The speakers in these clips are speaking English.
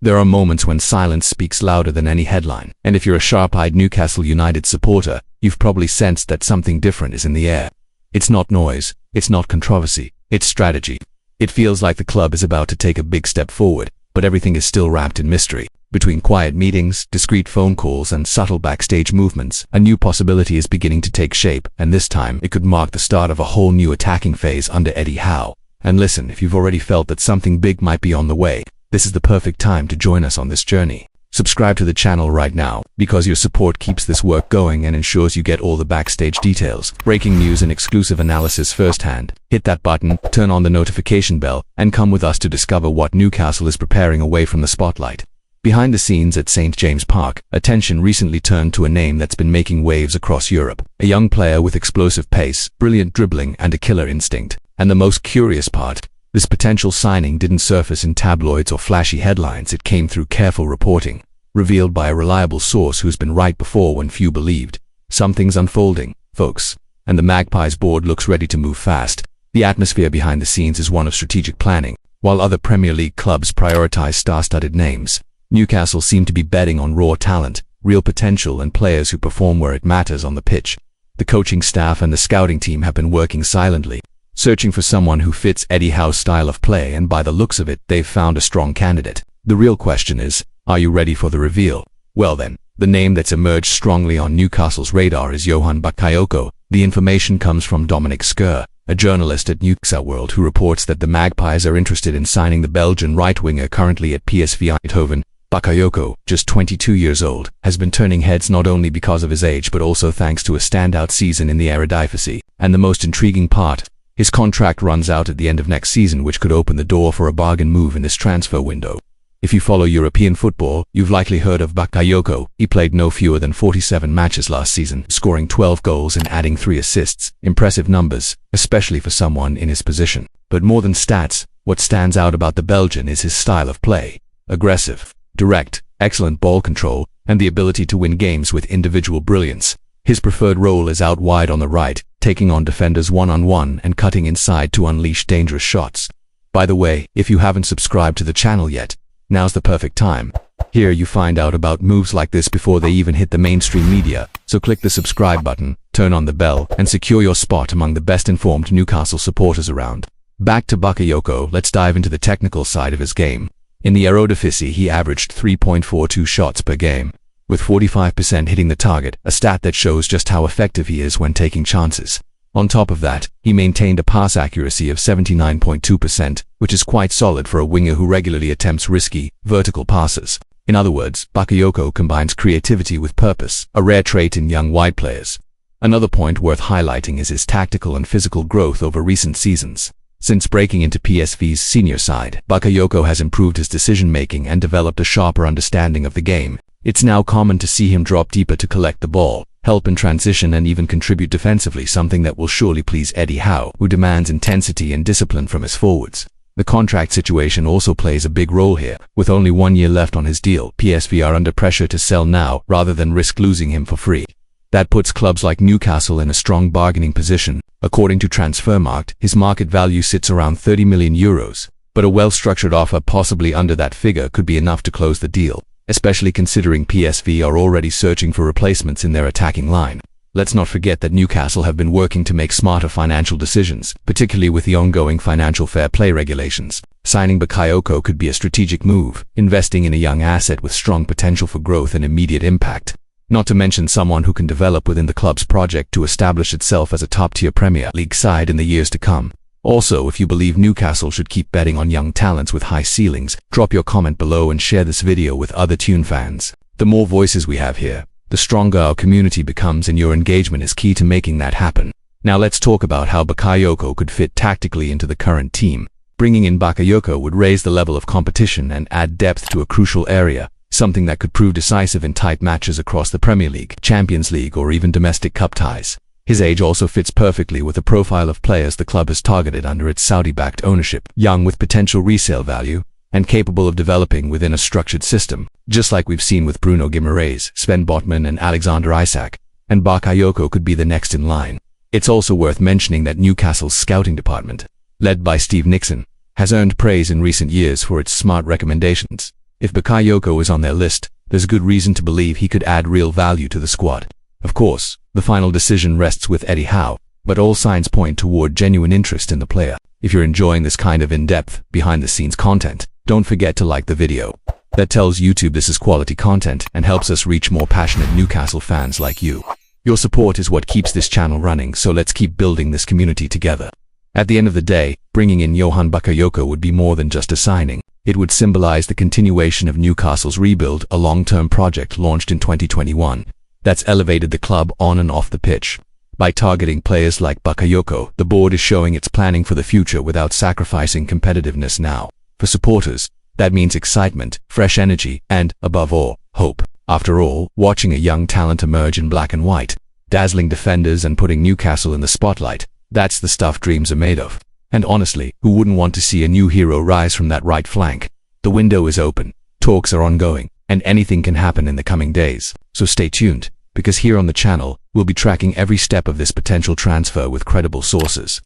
There are moments when silence speaks louder than any headline, and if you're a sharp-eyed Newcastle United supporter, you've probably sensed that something different is in the air. It's not noise, it's not controversy, it's strategy. It feels like the club is about to take a big step forward, but everything is still wrapped in mystery. Between quiet meetings, discreet phone calls, and subtle backstage movements, a new possibility is beginning to take shape, and this time it could mark the start of a whole new attacking phase under Eddie Howe. And listen, if you've already felt that something big might be on the way, this is the perfect time to join us on this journey. Subscribe to the channel right now, because your support keeps this work going and ensures you get all the backstage details, breaking news and exclusive analysis firsthand. Hit that button, turn on the notification bell, and come with us to discover what Newcastle is preparing away from the spotlight. Behind the scenes at St. James Park, attention recently turned to a name that's been making waves across Europe. A young player with explosive pace, brilliant dribbling, and a killer instinct. And the most curious part, this potential signing didn't surface in tabloids or flashy headlines. It came through careful reporting, revealed by a reliable source who's been right before when few believed. Something's unfolding, folks, and the Magpies board looks ready to move fast. The atmosphere behind the scenes is one of strategic planning. While other Premier League clubs prioritize star-studded names, Newcastle seem to be betting on raw talent, real potential, and players who perform where it matters on the pitch. The coaching staff and the scouting team have been working silently, searching for someone who fits Eddie Howe's style of play, and by the looks of it, they've found a strong candidate. The real question is, are you ready for the reveal? Well then, the name that's emerged strongly on Newcastle's radar is Johan Bakayoko. The information comes from Dominic Skur, a journalist at NewcasTle World, who reports that the Magpies are interested in signing the Belgian right-winger currently at PSV Eindhoven. Bakayoko, just 22 years old, has been turning heads not only because of his age but also thanks to a standout season in the Eredivisie. And the most intriguing part, his contract runs out at the end of next season, which could open the door for a bargain move in this transfer window. If you follow European football, you've likely heard of Bakayoko. He played no fewer than 47 matches last season, scoring 12 goals and adding 3 assists. Impressive numbers, especially for someone in his position. But more than stats, what stands out about the Belgian is his style of play. Aggressive, direct, excellent ball control, and the ability to win games with individual brilliance. His preferred role is out wide on the right, taking on defenders one-on-one and cutting inside to unleash dangerous shots. By the way, if you haven't subscribed to the channel yet, now's the perfect time. Here you find out about moves like this before they even hit the mainstream media, so click the subscribe button, turn on the bell, and secure your spot among the best-informed Newcastle supporters around. Back to Bakayoko, let's dive into the technical side of his game. In the Eredivisie, he averaged 3.42 shots per game, with 45% hitting the target, a stat that shows just how effective he is when taking chances. On top of that, he maintained a pass accuracy of 79.2%, which is quite solid for a winger who regularly attempts risky, vertical passes. In other words, Bakayoko combines creativity with purpose, a rare trait in young wide players. Another point worth highlighting is his tactical and physical growth over recent seasons. Since breaking into PSV's senior side, Bakayoko has improved his decision-making and developed a sharper understanding of the game. It's now common to see him drop deeper to collect the ball, help in transition, and even contribute defensively, something that will surely please Eddie Howe, who demands intensity and discipline from his forwards. The contract situation also plays a big role here. With only 1 year left on his deal, PSV are under pressure to sell now rather than risk losing him for free. That puts clubs like Newcastle in a strong bargaining position. According to Transfermarkt, his market value sits around €30 million, but a well-structured offer possibly under that figure could be enough to close the deal, especially considering PSV are already searching for replacements in their attacking line. Let's not forget that Newcastle have been working to make smarter financial decisions, particularly with the ongoing financial fair play regulations. Signing Bakayoko could be a strategic move, investing in a young asset with strong potential for growth and immediate impact. Not to mention someone who can develop within the club's project to establish itself as a top-tier Premier League side in the years to come. Also, if you believe Newcastle should keep betting on young talents with high ceilings, drop your comment below and share this video with other Tune fans. The more voices we have here, the stronger our community becomes, and your engagement is key to making that happen. Now let's talk about how Bakayoko could fit tactically into the current team. Bringing in Bakayoko would raise the level of competition and add depth to a crucial area, something that could prove decisive in tight matches across the Premier League, Champions League, or even domestic cup ties. His age also fits perfectly with the profile of players the club has targeted under its Saudi-backed ownership, young with potential resale value, and capable of developing within a structured system, just like we've seen with Bruno Guimaraes, Sven Botman, and Alexander Isak. And Bakayoko could be the next in line. It's also worth mentioning that Newcastle's scouting department, led by Steve Nixon, has earned praise in recent years for its smart recommendations. If Bakayoko is on their list, there's good reason to believe he could add real value to the squad. Of course, the final decision rests with Eddie Howe, but all signs point toward genuine interest in the player. If you're enjoying this kind of in-depth, behind-the-scenes content, don't forget to like the video. That tells YouTube this is quality content and helps us reach more passionate Newcastle fans like you. Your support is what keeps this channel running, so let's keep building this community together. At the end of the day, bringing in Johan Bakayoko would be more than just a signing. It would symbolize the continuation of Newcastle's rebuild, a long-term project launched in 2021 that's elevated the club on and off the pitch. By targeting players like Bakayoko, the board is showing it's planning for the future without sacrificing competitiveness now. For supporters, that means excitement, fresh energy, and, above all, hope. After all, watching a young talent emerge in black and white, dazzling defenders and putting Newcastle in the spotlight, that's the stuff dreams are made of. And honestly, who wouldn't want to see a new hero rise from that right flank? The window is open, talks are ongoing, and anything can happen in the coming days. So stay tuned, because here on the channel, we'll be tracking every step of this potential transfer with credible sources,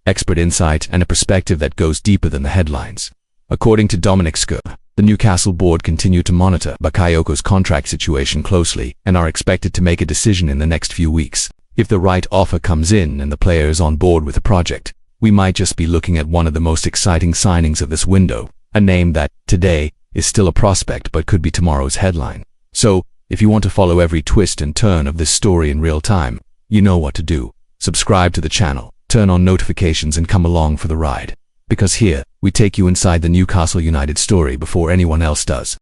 expert insight, and a perspective that goes deeper than the headlines. According to Dominic Skur, the Newcastle board continue to monitor Bakayoko's contract situation closely and are expected to make a decision in the next few weeks. If the right offer comes in and the player is on board with the project, we might just be looking at one of the most exciting signings of this window, a name that, today, is still a prospect but could be tomorrow's headline. So, if you want to follow every twist and turn of this story in real time, you know what to do. Subscribe to the channel, turn on notifications, and come along for the ride. Because here, we take you inside the Newcastle United story before anyone else does.